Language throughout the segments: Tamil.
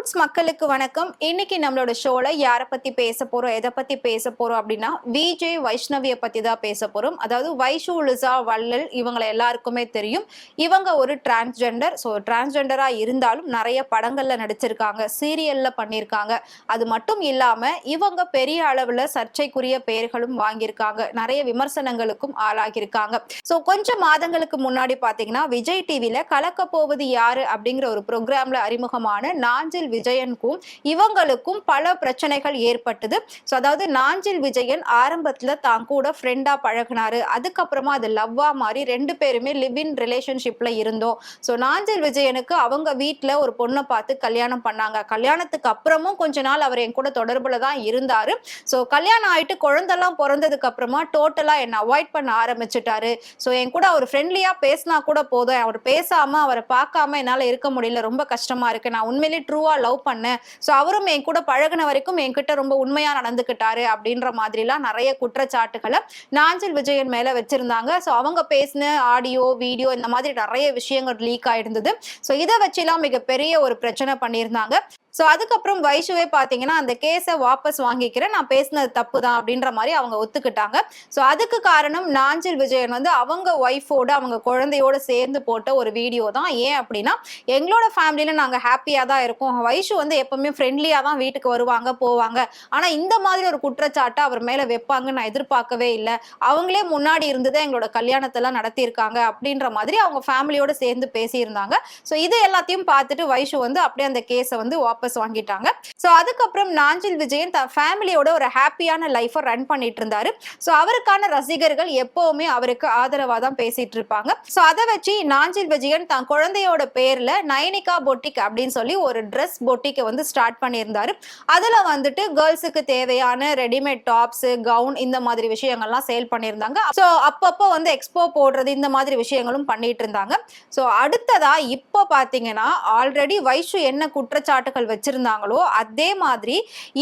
ரூட்ஸ் மக்களுக்கு வணக்கம். இன்னைக்கு நம்மளோட ஷோல யாரை பத்தி பேச போறோம், எதை பத்தி பேச போறோம் அப்படின்னா விஜய் வைஷ்ணவிய பத்தி தான் பேச போறோம். அதாவது வைஷு லிசா வள்ளல் இவங்களை எல்லாருக்குமே தெரியும். இவங்க ஒரு டிரான்ஸ்ஜெண்டர். ஸோ டிரான்ஸ்ஜெண்டரா இருந்தாலும் நிறைய படங்கள்ல நடிச்சிருக்காங்க, சீரியல்ல பண்ணியிருக்காங்க. அது மட்டும் இல்லாம இவங்க பெரிய அளவுல சர்ச்சைக்குரிய பெயர்களும் வாங்கியிருக்காங்க, நிறைய விமர்சனங்களுக்கும் ஆளாகியிருக்காங்க. ஸோ கொஞ்சம் மாதங்களுக்கு முன்னாடி பாத்தீங்கன்னா விஜய் டிவில கலக்க போவது யாரு அப்படிங்கிற ஒரு ப்ரோக்ராம்ல அறிமுகமான நாஞ்சில் விஜயனுக்கும் இவங்களுக்கும் பல பிரச்சனைகள் ஏற்பட்டது. ஸோ அதாவது நாஞ்சில் விஜயன் ஆரம்பத்துல தான் கூட ஃப்ரெண்டா பழகினாரு, அதுக்கப்புறமா அது லவ்வா மாறி ரெண்டு பேருமே லிவ் இன் ரிலேஷன்ஷிப்ல இருந்தோம். ஸோ நாஞ்சில் விஜயனுக்கு அவங்க வீட்டுல ஒரு பொண்ணை பார்த்து கல்யாணம் பண்ணாங்க. கல்யாணத்துக்கு அப்புறமும் கொஞ்ச நாள் அவர் என் கூட தொடர்புல தான் இருந்தாரு. ஸோ கல்யாணம் ஆயிட்டு குழந்தெல்லாம் பிறந்ததுக்கு அப்புறமா டோட்டலா என்னை அவாய்ட் பண்ண ஆரம்பிச்சுட்டாரு. ஸோ என் கூட அவர் ஃப்ரெண்ட்லியா பேசினா கூட போதும், அவர் பேசாம அவரை பார்க்காம என்னால இருக்க முடியல, ரொம்ப கஷ்டமா இருக்கு, நான் உண்மையிலே ட்ரூவா லவ் பண்ணேன், ஸோ அவரும் என் கூட பழகின வரைக்கும் என்கிட்ட ரொம்ப உண்மையா நடந்துக்கிட்டாரு அப்படின்ற மாதிரிலாம் நிறைய குற்றச்சாட்டுகளை நாஞ்சில் விஜயன் மேல வச்சிருந்தாங்க. ஸோ அவங்க பேசின ஆடியோ வீடியோ இந்த மாதிரி நிறைய விஷயங்கள் லீக் ஆயிருந்தது. ஸோ இதை வச்சுலாம் மிகப்பெரிய ஒரு பிரச்சனை பண்ணியிருந்தாங்க. ஸோ அதுக்கப்புறம் வைஷுவே பார்த்தீங்கன்னா அந்த கேஸை வாபஸ் வாங்கிக்கிறேன், நான் பேசினது தப்பு தான் அப்படின்ற மாதிரி அவங்க ஒத்துக்கிட்டாங்க. ஸோ அதுக்கு காரணம் நாஞ்சில் விஜயன் வந்து அவங்க ஒய்ஃபோட அவங்க குழந்தையோட சேர்ந்து போட்ட ஒரு வீடியோ தான். ஏன் அப்படின்னா எங்களோட ஃபேமிலியில நாங்கள் ஹாப்பியாக தான் இருக்கோம், வைஷு வந்து எப்பவுமே ஃப்ரெண்ட்லியாக தான் வீட்டுக்கு வருவாங்க போவாங்க, ஆனால் இந்த மாதிரி ஒரு குற்றச்சாட்டை அவர் மேலே வைப்பாங்கன்னு நான் எதிர்பார்க்கவே இல்லை, அவங்களே முன்னாடி இருந்ததை எங்களோட கல்யாணத்தெல்லாம் நடத்தியிருக்காங்க அப்படின்ற மாதிரி அவங்க ஃபேமிலியோட சேர்ந்து பேசியிருந்தாங்க. ஸோ இது எல்லாத்தையும் பார்த்துட்டு வைஷு வந்து அப்படியே அந்த கேஸை வந்து வாபஸ் வாங்கிட்டாங்க. சோ அதுக்கப்புறம் நாஞ்சில் விஜயன் தன் ஃபேமிலியோட ஒரு ஹாப்பியான லைஃபை ரன் பண்ணிட்டு இருந்தாரு. சோ அவருக்கான ரசிகர்கள் எப்பவுமே அவருக்கு ஆதரவா தான் பேசிட்டு இருப்பாங்க. சோ அதை வச்சு நாஞ்சில் விஜயன் தன் குழந்தையோட பேர்ல நயனிகா பொட்டிக் அப்படின்னு சொல்லி ஒரு ட்ரெஸ் பொட்டிக்கை வந்து ஸ்டார்ட் பண்ணியிருந்தாரு. அதுல வந்துட்டு கேர்ள்ஸுக்கு தேவையான ரெடிமேட் டாப்ஸ், கவுன் இந்த மாதிரி விஷயங்கள்லாம் சேல் பண்ணியிருந்தாங்க. ஸோ அப்பப்போ வந்து எக்ஸ்போ போடுறது இந்த மாதிரி விஷயங்களும் பண்ணிட்டு இருந்தாங்க. ஸோ அடுத்ததா இப்போ பார்த்தீங்கன்னா ஆல்ரெடி வைஷு என்ன குற்றச்சாட்டுகள் வச்சிருந்தாங்களோ அதே மாதிரி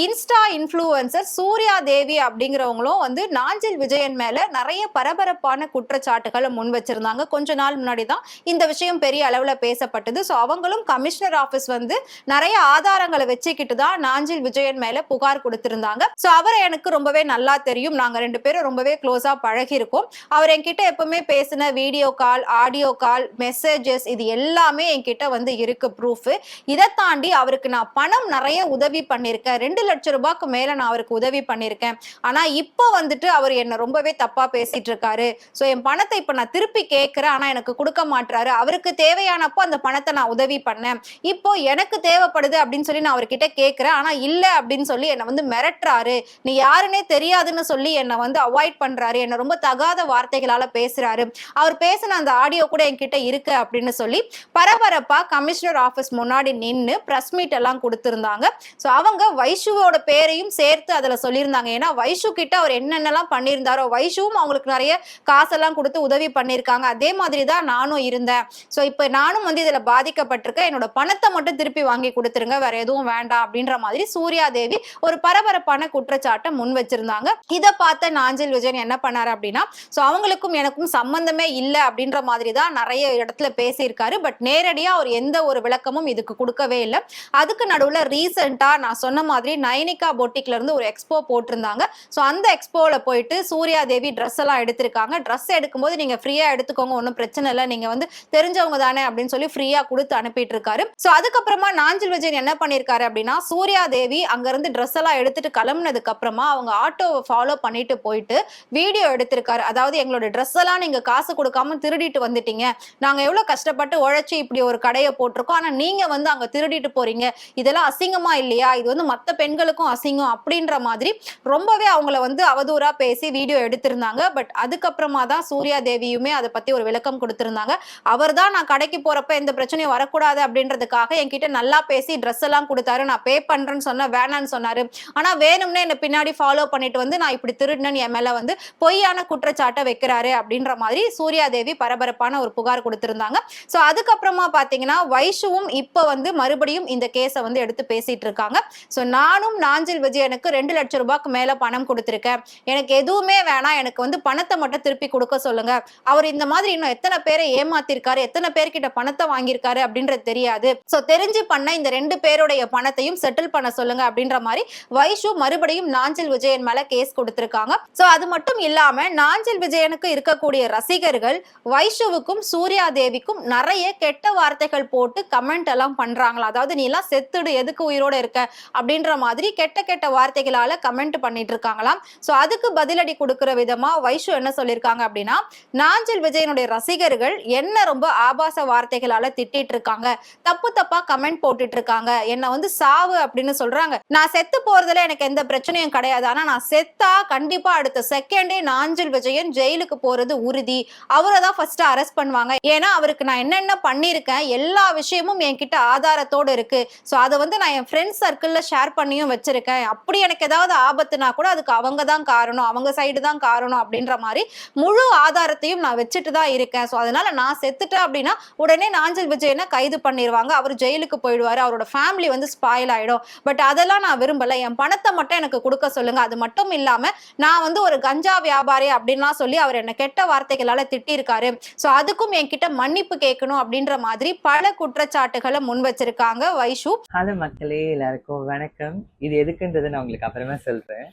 இன்ஸ்டா இன்ஃப்ளூயன்சர் சூர்யா தேவி அப்படிங்கிறவங்களும் வந்து நாஞ்சில் விஜயன் மேல நிறைய பரபரப்பான குற்றச்சாட்டுகளை முன் வச்சிருந்தாங்க. கொஞ்ச நாள் முன்னாடி தான் இந்த விஷயம் பெரிய அளவுல பேசப்பட்டது. ஸோ அவங்களும் கமிஷனர் ஆஃபீஸ் வந்து நிறைய ஆதாரங்களை வச்சுக்கிட்டு தான் நாஞ்சில் விஜயன் மேல புகார் கொடுத்திருந்தாங்க. ஸோ அவரை எனக்கு ரொம்பவே நல்லா தெரியும், நாங்க ரெண்டு பேரும் ரொம்பவே க்ளோஸா பழகி இருக்கோம். அவர் என்கிட்ட எப்பவுமே பேசின video call, audio call, messages இது எல்லாமே என்கிட்ட வந்து இருக்கு ப்ரூஃப். இதை தாண்டி அவருக்கு நான் பணம் நிறைய உதவி பண்ணியிருக்கேன், 2 லட்சம் ரூபாய்க்கு மேல நான் அவருக்கு உதவி பண்ணியிருக்கேன். ஆனா இப்போ வந்துட்டு அவர் என்ன ரொம்பவே தப்பா பேசிட்டு இருக்காரு. ஸோ என் பணத்தை இப்ப நான் திருப்பி கேட்கிறேன், ஆனா எனக்கு கொடுக்க மாட்டாரு. அவருக்கு தேவையானப்போ அந்த பணத்தை நான் உதவி பண்ணேன், இப்போ எனக்கு தேவைப்படுது அப்படின்னு சொல்லி நான் அவர்கிட்ட கேட்கிறேன், ஆனா இல்ல அப்படின்னு சொல்லி என்னை வந்து மிரட்டுறாரு, நீ யாருன்னே தெரியாதுன்னு சொல்லி என்னை வந்து அவாய்ட் பண்றாரு, என்னை ரொம்ப தகாத வார்த்தைகளால பேசுறாரு, அவர் பேசின அந்த ஆடியோ கூட என்கிட்ட இருக்கு அப்படின்னு சொல்லி பரபரப்பா கமிஷனர் ஆபீஸ் முன்னாடி நின்று பிரஸ் மீட் எல்லாம் கொடுத்திருந்தாங்க. சோ அவங்க வைஷுவோட பேரையும் சேர்த்து அதுல சொல்லியிருந்தாங்க. ஏன்னா வைஷு கிட்ட அவர் என்னென்னலாம் பண்ணியிருந்தாரோ, வைஷுவும் அவங்களுக்கு நிறைய காசெல்லாம் கொடுத்து உதவி பண்ணியிருக்காங்க, அதே மாதிரி தான் நானும் இருந்தேன். சோ இப்ப நானும் வந்து இதுல பாதிக்கப்பட்டிருக்கேன், என்னோட பணத்தை மட்டும் திருப்பி வாங்கி கொடுத்துருங்க, வேற எதுவும் வேண்டாம் அப்படின்ற மாதிரி சூர்யா தேவி ஒரு பரபரப்பான குற்றச்சாட்டை முன் வச்சிருந்தாங்க. இதை பார்த்த நாஞ்சில் விஜயன் என்ன பண்ணாரு அப்படின்னா சோ அவங்களுக்கும் எனக்கும் சம்பந்தமே இல்லை அப்படின்ற மாதிரி தான் நிறைய இடத்துல பேசியிருக்காரு. பட் நேரடியா அவர் எந்த ஒரு விளக்கமும் இதுக்கு கொடுக்கவே இல்லை. அதுக்கு நடுவுல ரீசெண்டா நான் சொன்ன மாதிரி நயனிகா பொட்டிக்ல இருந்து ஒரு எக்ஸ்போ போட்டிருந்தாங்க. ஸோ அந்த எக்ஸ்போல போயிட்டு சூர்யா தேவி ட்ரெஸ் எல்லாம் எடுத்திருக்காங்க. ட்ரெஸ் எடுக்கும்போது நீங்க ஃப்ரீயா எடுத்துக்கோங்க, ஒன்றும் பிரச்சனை இல்லை, நீங்க வந்து தெரிஞ்சவங்க தானே அப்படின்னு சொல்லி ஃப்ரீயா கொடுத்து அனுப்பிட்டு இருக்காரு. ஸோ அதுக்கப்புறமா நாஞ்சில் விஜயன் என்ன பண்ணிருக்காரு அப்படின்னா சூர்யா தேவி அங்க இருந்து ட்ரெஸ் எல்லாம் எடுத்துட்டு கிளம்புனதுக்கு அப்புறமா அவங்க ஆட்டோவை ஃபாலோ பண்ணிட்டு போயிட்டு வீடியோ எடுத்திருக்காரு. அதாவது எங்களோட ட்ரெஸ் எல்லாம் நீங்க காசு கொடுக்காம திருடிட்டு வந்துட்டீங்க, நாங்க எவ்வளவு கஷ்டப்பட்டு உழைச்சி இப்படி ஒரு கடையை போட்டிருக்கோம், ஆனா நீங்க வந்து அங்க திருடிட்டு போறீங்க, இதெல்லாம் அசிங்கமா இல்லையா, இது வந்து மற்ற பெண்களுக்கும் அசிங்கம் அப்படின்ற மாதிரி ரொம்பவே அவங்கள வந்து அவதூறா பேசி வீடியோ எடுத்திருந்தாங்க. பட் அதுக்கப்புறமா தான் சூர்யா தேவியுமே அதை பத்தி ஒரு விளக்கம் கொடுத்திருந்தாங்க. அவர் தான் நான் கடைக்கு போறப்ப எந்த பிரச்சனையும் வரக்கூடாது அப்படின்றதுக்காக என்கிட்ட நல்லா பேசி ட்ரெஸ் எல்லாம் கொடுத்தாரு, நான் பே பண்றேன்னு சொன்ன வேணான்னு சொன்னாரு, ஆனா வேணும்னே என்ன பின்னாடி ஃபாலோ பண்ணிட்டு வந்து நான் இப்படி திருடினேன்னு என் மேல வந்து பொய்யான குற்றச்சாட்டை வைக்கிறாரு அப்படின்ற மாதிரி சூர்யா தேவி பரபரப்பான ஒரு புகார் கொடுத்திருந்தாங்க. சோ அதுக்கப்புறமா பாத்தீங்கன்னா வைஷுவும் இப்ப வந்து மறுபடியும் இந்த கேஸை வந்து எடுத்து பேசிட்டு இருக்காங்க. சோ நானும் நாஞ்சில் விஜயனுக்கு 2 லட்சம் ரூபாய்க்கு மேல பணம் கொடுத்திருக்கேன், எனக்கு எதுவுமே வேணாம், எனக்கு வந்து பணத்தை மட்டும் திருப்பி கொடுக்க சொல்லுங்க, அவர் இந்த மாதிரி இன்னும் எத்தனை பேரை ஏமாத்திருக்காரு, எத்தனை பேர்கிட்ட பணத்தை வாங்கியிருக்காரு அப்படின்றது தெரியாது, சோ தெரிஞ்சு பண்ண இந்த 2 பேருடைய பணத்தையும் செட்டில் பண்ண சொல்லுங்க அப்படின்ற மாதிரி வைஷு மறுபடியும் நாஞ்சில் விஜயன் மேல கேஸ் கொடுத்திருக்காங்க. சோ அது மட்டும் இல்லாம நாஞ்சில் விஜயனுக்கு இருக்கக்கூடிய ரசிகர்கள் வைஷுவுக்கும் சூர்யா தேவிக்கும் நிறைய கெட்ட வார்த்தைகள் போட்டு கமெண்ட் எல்லாம் பண்றாங்களா. அதாவது நீ எல்லாம் செத்துடு, எதுக்கு உயிரோட இருக்க அப்படின்ற மாதிரி கெட்ட கெட்ட வார்த்தைகளால கமெண்ட் பண்ணிட்டு இருக்காங்களாம். சோ அதுக்கு பதிலடி கொடுக்கிற விதமா வைஷு என்ன சொல்லியிருக்காங்க அப்படின்னா, நாஞ்சில் விஜயனுடைய ரசிகர்கள் என்ன ரொம்ப ஆபாச வார்த்தைகளால திட்டிட்டு இருக்காங்க, தப்பு தப்பா கமெண்ட் போட்டுட்டு இருக்காங்க, என்ன வந்து சாவு அப்படின்னு சொல்றாங்க. நான் செத்து போறதுல எனக்கு எந்த பிரச்சனையும் கிடையாது. ஆனா நான் செத்தா கண்டிப்பா அடுத்த செகண்டே நாஞ்சில் விஜயன் ஜெயிலுக்கு போறது உறுதி. அவரை தான் ஃபர்ஸ்ட் அரெஸ்ட் பண்ணுவாங்க. ஏன்னா அவருக்கு நான் என்னென்ன பண்ணியிருக்கேன் எல்லா விஷயமும் என்கிட்ட ஆதாரத்தோடு இருக்கு. ஸோ அதை வந்து நான் என் ஃப்ரெண்ட்ஸ் சர்க்கிள்ல ஷேர் பண்ணியும் வச்சிருக்கேன். அப்படி எனக்கு ஏதாவது ஆபத்துனா கூட அதுக்கு அவங்க தான் காரணம், அவங்க சைடு தான் காரணம் அப்படின்ற மாதிரி முழு ஆதாரத்தையும் நான் வச்சுட்டு தான் இருக்கேன். ஸோ அதனால நான் செத்துட்டேன் அப்படின்னா உடனே நாஞ்சில் விஜயனை கைது பண்ணிடுவாங்க, அவர் ஜெயிலுக்கு போயிடுவாரு, அவரோட ஃபேமிலி வந்து ஸ்பாயில் ஆயிடும். பட் அதெல்லாம் நான் விரும்பல. என் பணத்தை மட்டும் எனக்கு கொடுக்க சொல்லுங்க. அது மட்டும் இல்லாம நான் வந்து ஒரு கஞ்சா வியாபாரி அப்படின்லாம் சொல்லி அவர் என்ன கெட்ட வார்த்தைகளால திட்டிருக்காரு. ஸோ அதுக்கும் என்கிட்ட மன்னிப்பு கேட்கணும் அப்படின்ற மாதிரி பல குற்றச்சாட்டுகளை முன் வச்சிருக்காங்க வைஷு. ஹலோ மக்களே, எல்லாருக்கும் வணக்கம். இது எதுக்குன்றதை நான் உங்களுக்கு அப்புறமா சொல்றேன்.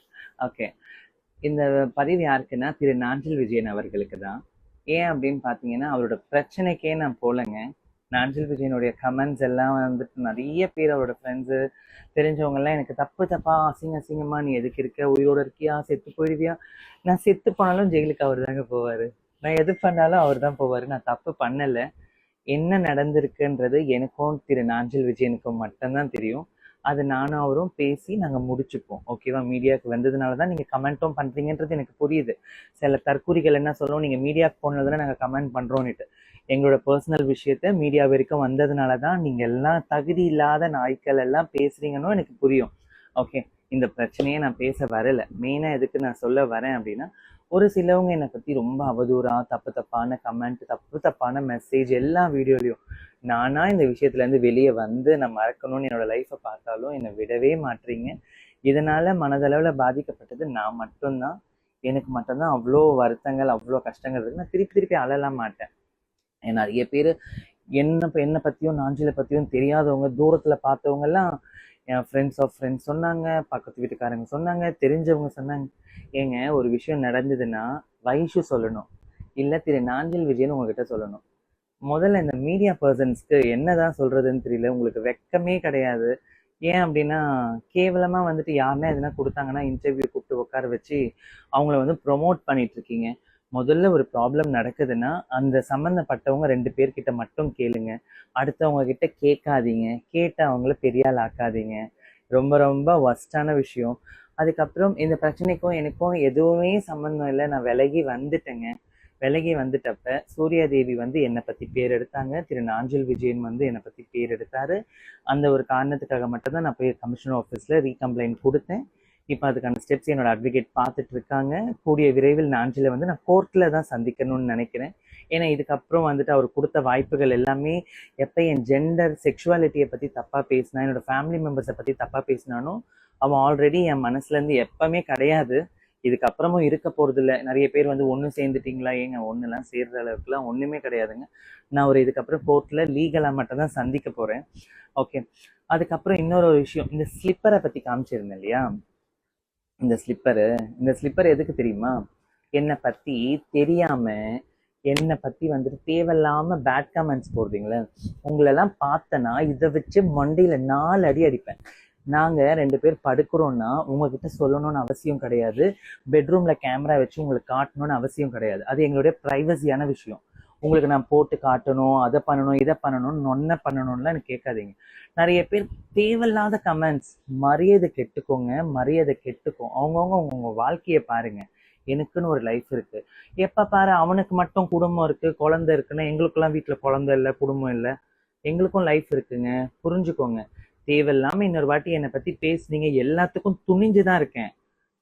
ஓகே, இந்த பதிவு யாருக்குன்னா திரு நாஞ்சில் விஜயன் அவர்களுக்கு தான். ஏன் அப்படின்னு பார்த்தீங்கன்னா, அவரோட பிரச்சனைக்கே நான் போலங்க. நாஞ்சில் விஜயனுடைய கமெண்ட்ஸ் எல்லாம் வந்துட்டு நிறைய பேர் அவரோட ஃப்ரெண்ட்ஸு தெரிஞ்சவங்கெல்லாம் எனக்கு தப்பு தப்பா அசிங்கமா நீ எதுக்கு இருக்க, உயிரோட இருக்கியா, செத்து போயிடுவியா. நான் செத்து போனாலும் ஜெயிலுக்கு அவர் தாங்க போவார், நான் எது பண்ணாலும் அவர் தான் போவார். நான் தப்பு பண்ணலை. என்ன நடந்திருக்குன்றது எனக்கும் திரு நாஞ்சில் விஜயனுக்கும் மட்டும்தான் தெரியும். அது நானும் அவரும் பேசி நாங்கள் முடிச்சுப்போம். ஓகேவா? மீடியாவுக்கு வந்ததுனால தான் நீங்கள் கமெண்ட்டும் பண்ணுறீங்கன்றது எனக்கு புரியுது. சில தற்கூரிகள் என்ன சொல்லுவோம், நீங்கள் மீடியாவுக்கு போனதுல நாங்கள் கமெண்ட் பண்ணுறோன்னுட்டு. எங்களோட பர்சனல் விஷயத்த மீடியா வரைக்கும் வந்ததுனால தான் நீங்கள் எல்லாம் தகுதி இல்லாத நாய்க்கள் எல்லாம் பேசுறீங்கன்னு எனக்கு புரியும். ஓகே, இந்த பிரச்சனையே நான் பேச வரலை. மெயினாக எதுக்கு நான் சொல்ல வரேன் அப்படின்னா, ஒரு சிலவங்க என்னை பற்றி ரொம்ப அவதூறா தப்பான கமெண்ட், தப்பான மெசேஜ் எல்லா வீடியோலையும் நானா இந்த விஷயத்துலேருந்து வெளியே வந்து நான் மறக்கணும்னு என்னோட லைஃப்பை பார்த்தாலும் என்னை விடவே மாட்டீங்க. இதனால மனதளவில் பாதிக்கப்பட்டது நான் மட்டும்தான். எனக்கு மட்டும்தான் அவ்வளோ வருத்தங்கள், அவ்வளோ கஷ்டங்கள் இருக்கு. நான் திருப்பி அழலாம் மாட்டேன். நிறைய பேர் என்னை பற்றியும் நாஞ்சிலை பற்றியும் தெரியாதவங்க, தூரத்தில் பார்த்தவங்கெல்லாம் என் ஃப்ரெண்ட்ஸ் ஆஃப் ஃப்ரெண்ட்ஸ் சொன்னாங்க, பக்கத்து வீட்டுக்காரங்க சொன்னாங்க, தெரிஞ்சவங்க சொன்னாங்க. ஏங்க, ஒரு விஷயம் நடந்ததுன்னா வைஷு சொல்லணும், இல்லை திரு நாஞ்சில் விஜயன் உங்ககிட்ட சொல்லணும். முதல்ல இந்த மீடியா பர்சன்ஸ்க்கு என்னதான் சொல்றதுன்னு தெரியல. உங்களுக்கு வெக்கமே கிடையாது. ஏன் அப்படின்னா, கேவலமாக வந்துட்டு யாருன்னா எதுனா கொடுத்தாங்கன்னா இன்டர்வியூ கூப்பிட்டு உட்கார வச்சு அவங்கள வந்து ப்ரொமோட் பண்ணிட்டு இருக்கீங்க. முதல்ல ஒரு ப்ராப்ளம் நடக்குதுன்னா அந்த சம்மந்தப்பட்டவங்க 2 பேர்கிட்ட மட்டும் கேளுங்க. அடுத்தவங்க கிட்ட கேட்காதீங்க. கேட்டு அவங்கள பெரிய ஆள் ஆக்காதீங்க. ரொம்ப ரொம்ப ஒஸ்டான விஷயம். அதுக்கப்புறம் இந்த பிரச்சனைக்கும் எனக்கும் எதுவுமே சம்மந்தம் இல்லை. நான் விலகி வந்துட்டேங்க. விலகி வந்துட்டப்ப சூர்யா தேவி வந்து என்னை பற்றி பேர் எடுத்தாங்க, திரு நாஞ்சில் விஜயன் வந்து என்னை பற்றி பேர் எடுத்தாரு. அந்த ஒரு காரணத்துக்காக மட்டும்தான் நான் போய் கமிஷனர் ஆஃபீஸில் ரீகம்ப்ளைண்ட் கொடுத்தேன். இப்போ அதுக்கான ஸ்டெப்ஸ் என்னோட அட்வொகேட் பார்த்துட்டு இருக்காங்க. கூடிய விரைவில் நாஞ்சிலை வந்து நான் கோர்ட்டில் தான் சந்திக்கணும்னு நினைக்கிறேன். ஏன்னா இதுக்கப்புறம் வந்துட்டு அவர் கொடுத்த வாய்ப்புகள் எல்லாமே எப்போ என் ஜெண்டர் செக்ஷுவாலிட்டியை பற்றி தப்பாக பேசினா, என்னோட ஃபேமிலி மெம்பர்ஸை பற்றி தப்பாக பேசினானோ அவன் ஆல்ரெடி என் மனசுலேருந்து எப்பவுமே கிடையாது, இதுக்கப்புறமும் இருக்க போகிறதில்ல. நிறைய பேர் வந்து ஒன்று சேர்ந்துட்டிங்களா, ஏங்க ஒன்றுலாம் சேர்ற அளவுக்குலாம் ஒன்றுமே கிடையாதுங்க. நான் ஒரு இதுக்கப்புறம் கோர்ட்டில் லீகலாக மட்டும் தான் சந்திக்க போகிறேன். ஓகே, அதுக்கப்புறம் இன்னொரு விஷயம், இந்த ஸ்லிப்பரை பற்றி காமிச்சிருந்தேன் இல்லையா, இந்த ஸ்லிப்பர் எதுக்கு தெரியுமா? என்னை பற்றி தெரியாமல் என்னை பற்றி வந்துட்டு தேவையில்லாமல் பேட் கமெண்ட்ஸ் போடுறீங்களே, உங்களெல்லாம் பார்த்தனா இதை வச்சு மண்டையில் 4 அடி அடிப்பேன். நாங்கள் 2 பேர் படுக்கிறோன்னா உங்ககிட்ட சொல்லணும்னு அவசியம் கிடையாது. பெட்ரூமில் கேமரா வச்சு உங்களுக்கு காட்டணும்னு அவசியம் கிடையாது. அது எங்களுடைய ப்ரைவசியான விஷயம். உங்களுக்கு நான் போட்டு காட்டணும், அதை பண்ணணும், இதை பண்ணணும், நொன்ன பண்ணணும்லாம் எனக்கு கேட்காதீங்க. நிறைய பேர் தேவையில்லாத கமெண்ட்ஸ். மரியாதை கெட்டுக்கோங்க, மரியாதை கெட்டுக்கும். அவங்கவுங்க வாழ்க்கையை பாருங்கள். எனக்குன்னு ஒரு லைஃப் இருக்குது. எப்போ பாரு அவனுக்கு மட்டும் குடும்பம் இருக்குது, குழந்தை இருக்குன்னா எங்களுக்கெல்லாம் வீட்டில் குழந்தை இல்லை, குடும்பம் இல்லை. எங்களுக்கும் லைஃப் இருக்குங்க, புரிஞ்சுக்கோங்க. தேவையில்லாமல் இன்னொரு வாட்டி என்னை பற்றி பேசுனீங்க, எல்லாத்துக்கும் துணிஞ்சு தான் இருக்கேன்.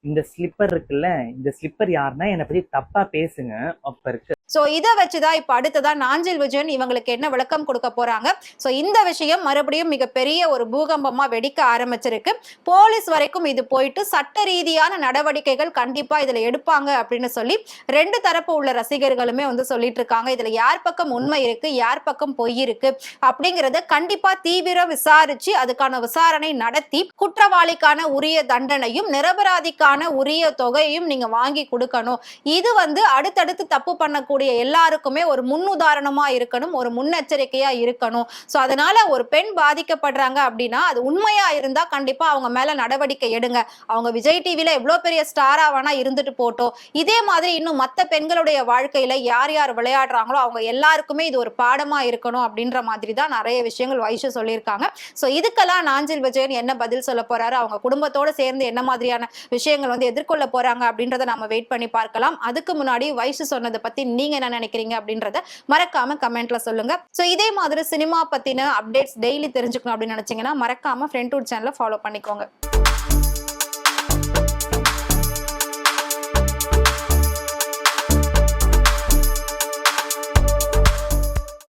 இந்த ஸ்லிப்பர் இருக்குல்ல, இந்த ஸ்லிப்பர் யாருன்னா என்னை பற்றி தப்பாக பேசுங்க அப்போ இருக்கு. சோ இதை வச்சுதான் இப்ப அடுத்ததான் நாஞ்சில் விஜயன் இவங்களுக்கு என்ன விளக்கம் கொடுக்க போறாங்க. சோ இந்த விஷயம் மறுபடியும் மிகப்பெரிய ஒரு பூகம்பமா வெடிக்க ஆரம்பிச்சிருக்கு. போலீஸ் வரைக்கும் இது போயிட்டு சட்ட ரீதியான நடவடிக்கைகள் கண்டிப்பா இதுல எடுப்பாங்க அப்படின்னு சொல்லி 2 தரப்பு உள்ள ரசிகர்களுமே வந்து சொல்லிட்டு இருக்காங்க. இதுல யார் பக்கம் உண்மை இருக்கு, யார் பக்கம் பொய் இருக்கு அப்படிங்கறத கண்டிப்பா தீவிர விசாரிச்சு அதுக்கான விசாரணை நடத்தி குற்றவாளிக்கான உரிய தண்டனையும் நிரபராதிக்கான உரிய தொகையையும் நீங்க வாங்கி கொடுக்கணும். இது வந்து அடுத்தடுத்து தப்பு பண்ணக்கூடிய எல்லாருக்குமே ஒரு முன்னுதாரணமா இருக்கணும், ஒரு முன்னெச்சரிக்கையா இருக்கணும். சோ அதனால ஒரு பெண் பாதிக்கப்படுறாங்க அப்படின்னா அது உண்மையா இருந்தா கண்டிப்பா அவங்க மேல நடவடிக்கை எடுங்க. அவங்க விஜய் டிவில எவ்வளவு பெரிய ஸ்டாரா வேணா இருந்துட்டு போட்டோம். இதே மாதிரி இன்னும் மத்த பெண்களுடைய வாழ்க்கையில யார் யார் விளையாடுறாங்களோ அவங்க எல்லாருக்குமே இது ஒரு பாடமா இருக்கணும் அப்படின்ற மாதிரி தான் நிறைய விஷயங்கள் வைஷு சொல்லியிருக்காங்க. சோ இதுக்கெல்லாம் நாஞ்சில் விஜயன் என்ன பதில் சொல்ல போறாரு, அவங்க குடும்பத்தோட சேர்ந்து என்ன மாதிரியான விஷயங்கள் வந்து எதிர்கொள்ள போறாங்க அப்படின்றத நம்ம வெயிட் பண்ணி பார்க்கலாம். அதுக்கு முன்னாடி வைஷு சொன்னதை பத்தி நீங்க என்ன நினைக்கிறீங்க அப்படின்றத மறக்காம கமெண்ட்ல சொல்லுங்க. சோ இதே மாதிரி சினிமா பத்தின அப்டேட்ஸ் டெய்லி தெரிஞ்சுக்கணும் அப்படின்னு நினைச்சீங்கன்னா மறக்காம ஃப்ரெண்ட்வுட் சேனலை ஃபாலோ பண்ணிக்கோங்க.